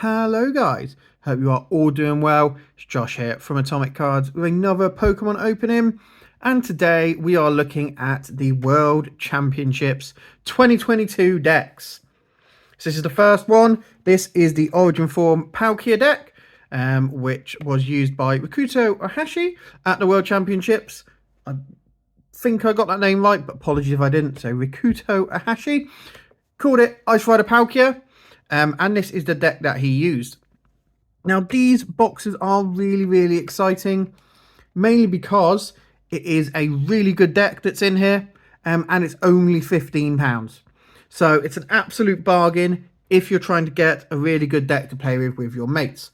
Hello guys, hope you are all doing well. It's Josh here from Atomic Cards with another Pokemon opening, and today we are looking at the World Championships 2022 decks. So this is the first one. This is the Origin Form Palkia deck, which was used by Rikuto Ohashi at the World Championships. I think I got that name right, but apologies if I didn't. So Rikuto Ohashi called it Ice Rider Palkia. And this is the deck that he used. Now, these boxes are really exciting, mainly because it is a really good deck that's in here, and it's only £15. So it's an absolute bargain if you're trying to get a really good deck to play with your mates.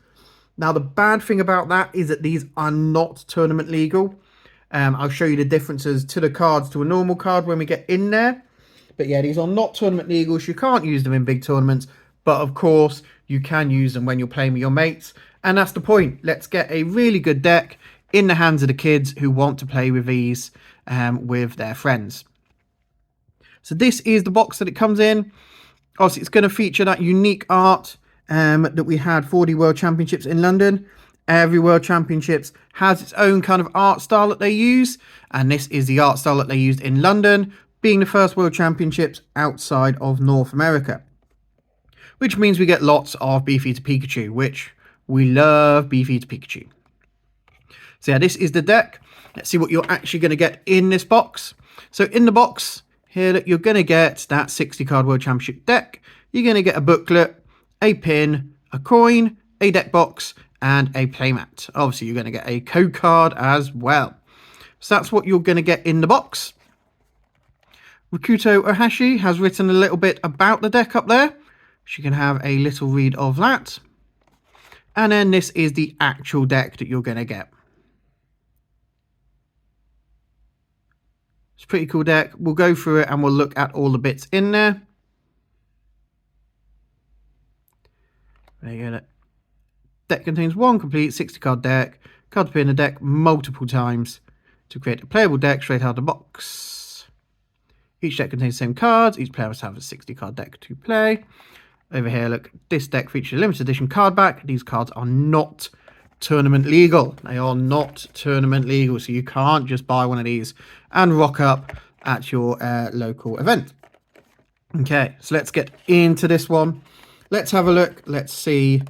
Now, the bad thing about that is that these are not tournament legal. I'll show you the differences to the cards to a normal card when we get in there. But yeah, these are not tournament legal, so you can't use them in big tournaments. But of course, you can use them when you're playing with your mates. And that's the point. Let's get a really good deck in the hands of the kids who want to play with these with their friends. So this is the box that it comes in. Obviously, it's going to feature that unique art that we had for the World Championships in London. Every World Championships has its own kind of art style that they use. And this is the art style that they used in London, being the first World Championships outside of North America. Which means we get lots of Beefeater Pikachu, which we love Beefeater Pikachu. So yeah, this is the deck. Let's see what you're actually going to get in this box. So in the box here, you're going to get that 60 card World Championship deck. You're going to get a booklet, a pin, a coin, a deck box, and a playmat. Obviously, you're going to get a code card as well. So that's what you're going to get in the box. Rikuto Ohashi has written a little bit about the deck up there. So you can have a little read of that. And then this is the actual deck that you're going to get. It's a pretty cool deck. We'll go through it and we'll look at all the bits in there. There you go. Deck contains one complete 60 card deck. Card to put in the deck multiple times to create a playable deck straight out of the box. Each deck contains the same cards. Each player must have a 60 card deck to play. Over here, look, this deck features a limited edition card back. These cards are not tournament legal. They are not tournament legal, so you can't just buy one of these and rock up at your local event. Okay, so let's get into this one. Let's have a look. Let's see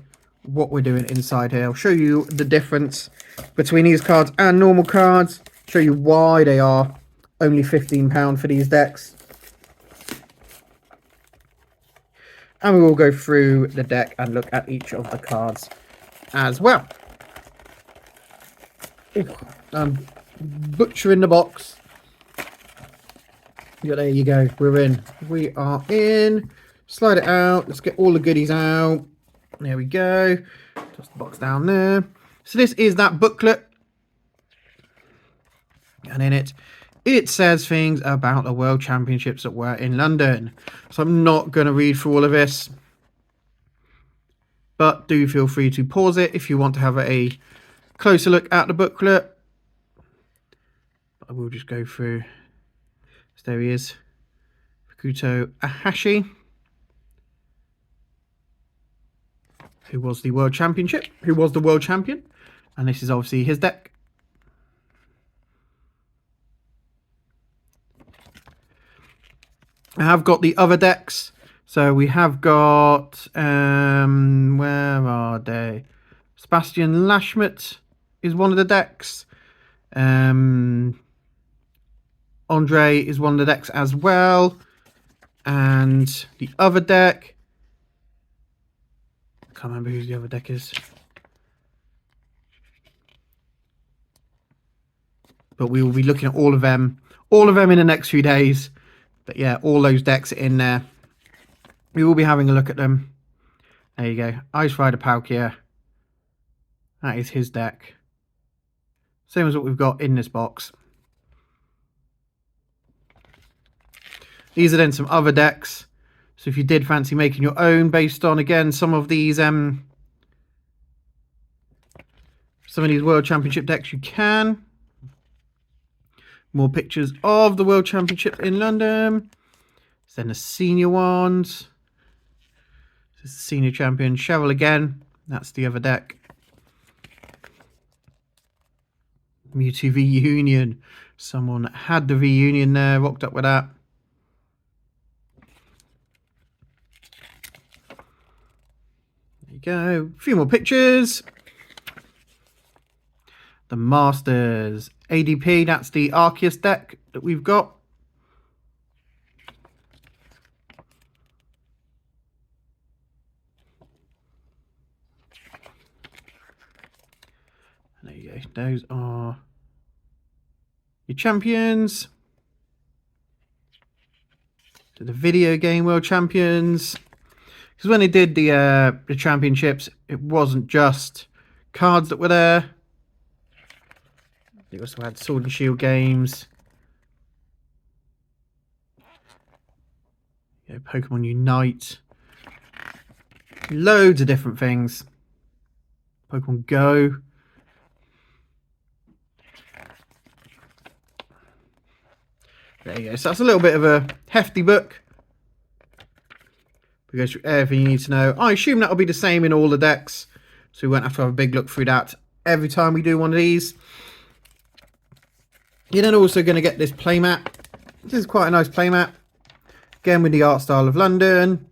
what we're doing inside here. I'll show you the difference between these cards and normal cards. Show you why they are only £15 for these decks. And we will go through the deck and look at each of the cards as well. Butchering the box. Yeah, there you go. We're in. We are in. Slide it out. Let's get all the goodies out. There we go. Just the box down there. So this is that booklet. And in it says things about the World Championships that were in London. So I'm not going to read through all of this. But do feel free to pause it if you want to have a closer look at the booklet. I will just go through. So there he is. Rikuto Ohashi, who was the World Championship, who was the World Champion. And this is obviously his deck. I have got the other decks. So we have got, where are they? Sebastian Lashmet is one of the decks. Andre is one of the decks as well. And the other deck, I can't remember who the other deck is. But we will be looking at all of them in the next few days. But yeah, all those decks are in there. We will be having a look at them. There you go. Ice Rider Palkia. That is his deck. Same as what we've got in this box. These are then some other decks. So if you did fancy making your own based on, again, some of these World Championship decks, you can. More pictures of the World Championship in London. Then the senior ones. This is the senior champion. Cheryl again. That's the other deck. Mewtwo Reunion. Someone had the reunion there, rocked up with that. There you go. A few more pictures. The Masters. ADP, that's the Arceus deck that we've got. There you go. Those are your champions. So the video game world champions. Because when they did the championships, it wasn't just cards that were there. They also had Sword and Shield games. Yeah, Pokemon Unite. Loads of different things. Pokemon Go. There you go. So that's a little bit of a hefty book. We go through everything you need to know. I assume that'll be the same in all the decks, so we won't have to have a big look through that every time we do one of these. You're then also going to get this playmat. This is quite a nice playmat. Again, with the art style of London.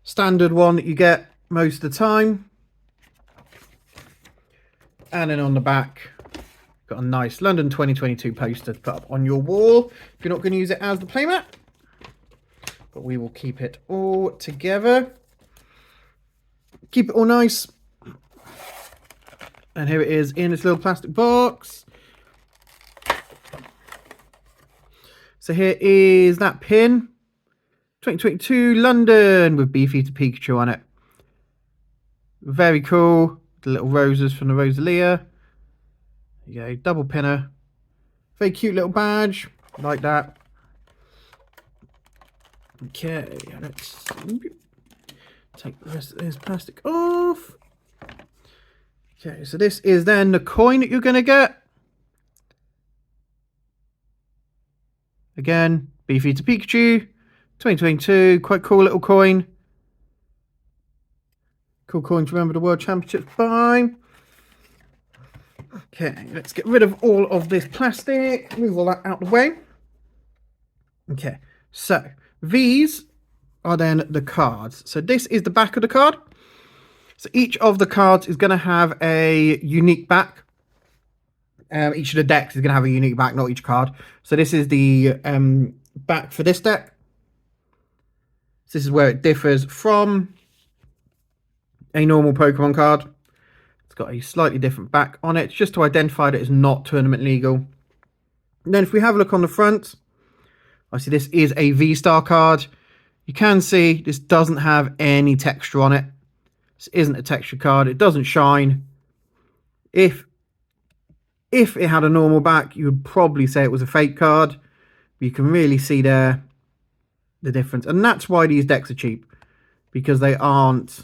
Standard one that you get most of the time. And then on the back, got a nice London 2022 poster to put up on your wall if you're not going to use it as the playmat. But we will keep it all together. Keep it all nice. And here it is in this little plastic box. So here is that pin. 2022 London with Beefeater Pikachu on it. Very cool. The little roses from the Rosalia. There you go, double pinner. Very cute little badge. Like that. Okay, let's take the rest of this plastic off. Okay, so this is then the coin that you're going to get. Again, Beefeater Pikachu, 2022, quite cool little coin. Cool coin to remember the World Championships by. Okay, let's get rid of all of this plastic. Move all that out of the way. Okay, so these are then the cards. So this is the back of the card. So each of the cards is going to have a unique back. Each of the decks is going to have a unique back, not each card. So this is the back for this deck. So this is where it differs from a normal Pokemon card. It's got a slightly different back on it, just to identify that it's not tournament legal. And then if we have a look on the front, obviously this is a V-Star card. You can see this doesn't have any texture on it. This isn't a texture card. It doesn't shine. If it had a normal back, you would probably say it was a fake card. But you can really see there the difference. And that's why these decks are cheap. Because they aren't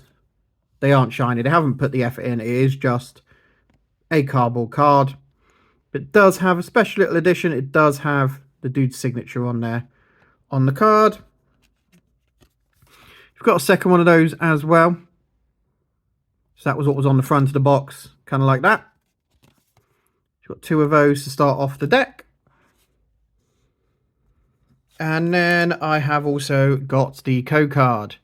shiny. They haven't put the effort in. It is just a cardboard card. But it does have a special little edition. It does have the dude's signature on there on the card. You've got a second one of those as well. So that was what was on the front of the box. Kind of like that. You've got two of those to start off the deck. And then I have also got the code card.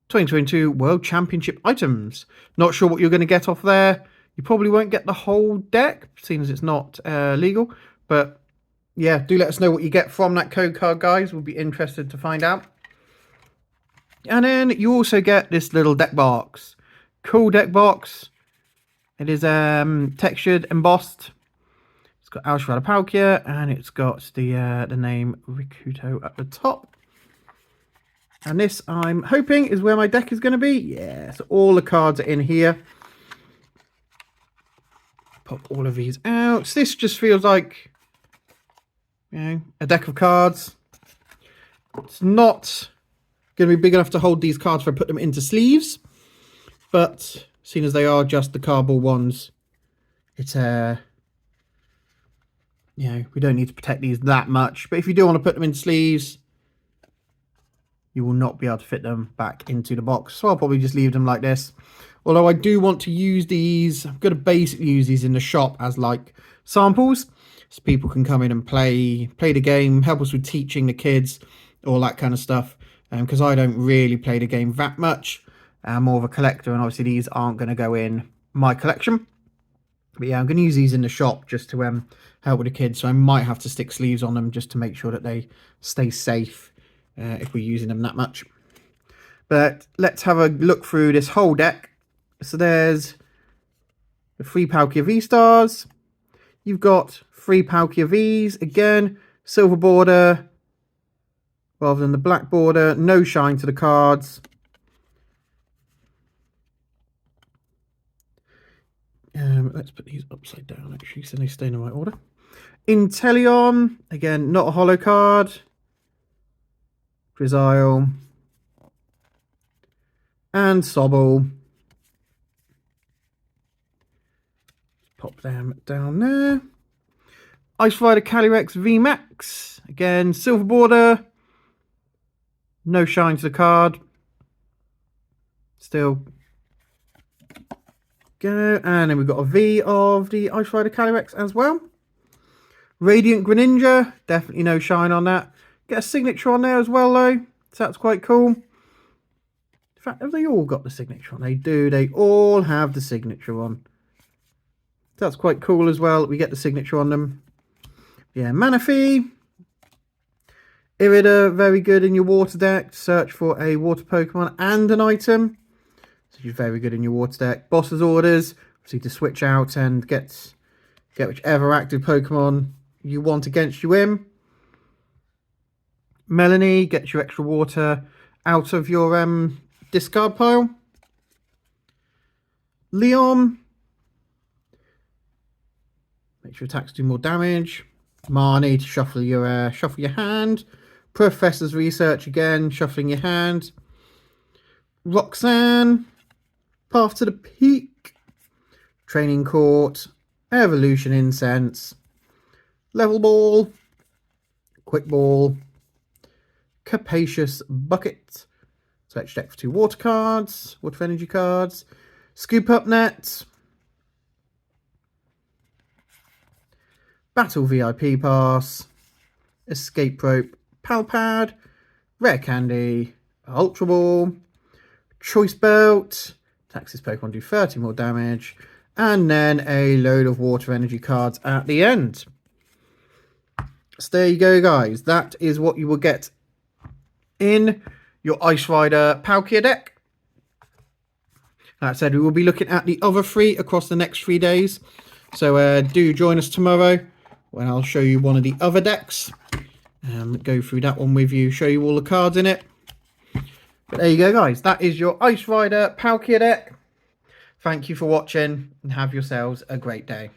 2022 World Championship items. Not sure what you're going to get off there. You probably won't get the whole deck, seeing as it's not legal. But yeah, do let us know what you get from that code card, guys. We'll be interested to find out. And then you also get this little deck box. Cool deck box. It is textured, embossed. It's got Ice Rider Palkia, and it's got the name Rikuto at the top. And this, I'm hoping, is where my deck is going to be. Yeah, so all the cards are in here. Pop all of these out. So this just feels like, you know, a deck of cards. It's not going to be big enough to hold these cards if I put them into sleeves. But seeing as they are just the cardboard ones, it's you know, we don't need to protect these that much. But if you do want to put them in sleeves, you will not be able to fit them back into the box. So I'll probably just leave them like this. Although I do want to use these, I'm going to basically use these in the shop as like samples. So people can come in and play the game, help us with teaching the kids, all that kind of stuff. Because I don't really play the game that much. I'm more of a collector, and obviously these aren't going to go in my collection. But yeah, I'm going to use these in the shop just to help with the kids. So I might have to stick sleeves on them just to make sure that they stay safe if we're using them that much. But let's have a look through this whole deck. So there's the 3 Palkia V-Stars. You've got 3 Palkia Vs. Again, silver border rather than the black border. No shine to the cards. Let's put these upside down, actually, so they stay in the right order. Inteleon, again, not a holo card. Drizzile. And Sobble. Pop them down there. Ice Rider Calyrex VMAX. Again, silver border. No shine to the card. Still go. And then we've got a V of the Ice Rider Calyrex as well. Radiant Greninja. Definitely no shine on that. Get a signature on there as well, though. So that's quite cool. In fact, have they all got the signature on? They do. They all have the signature on. So that's quite cool as well. We get the signature on them. Yeah, Manaphy. Irida, very good in your water deck. Search for a water Pokemon and an item. So she's very good in your water deck. Boss's Orders. Obviously to switch out and get whichever active Pokemon you want against you in. Melanie gets your extra water out of your discard pile. Leon makes your attacks do more damage. Marnie to shuffle your hand. Professor's Research again, shuffling your hand. Roxanne, Path to the Peak. Training Court. Evolution Incense. Level Ball. Quick Ball. Capacious Bucket. Select deck for 2 water cards. Water energy cards. Scoop Up Net. Battle VIP Pass. Escape Rope. Palpad. Rare Candy. Ultra Ball. Choice Belt. Attacks this Pokemon do 30 more damage. And then a load of water energy cards at the end. So there you go, guys. That is what you will get in your Ice Rider Palkia deck. Like I said, we will be looking at the other 3 across the next 3 days. So do join us tomorrow when I'll show you one of the other decks. Go through that one with you, show you all the cards in it. But there you go, guys. That is your Ice Rider Palkia deck. Thank you for watching and have yourselves a great day.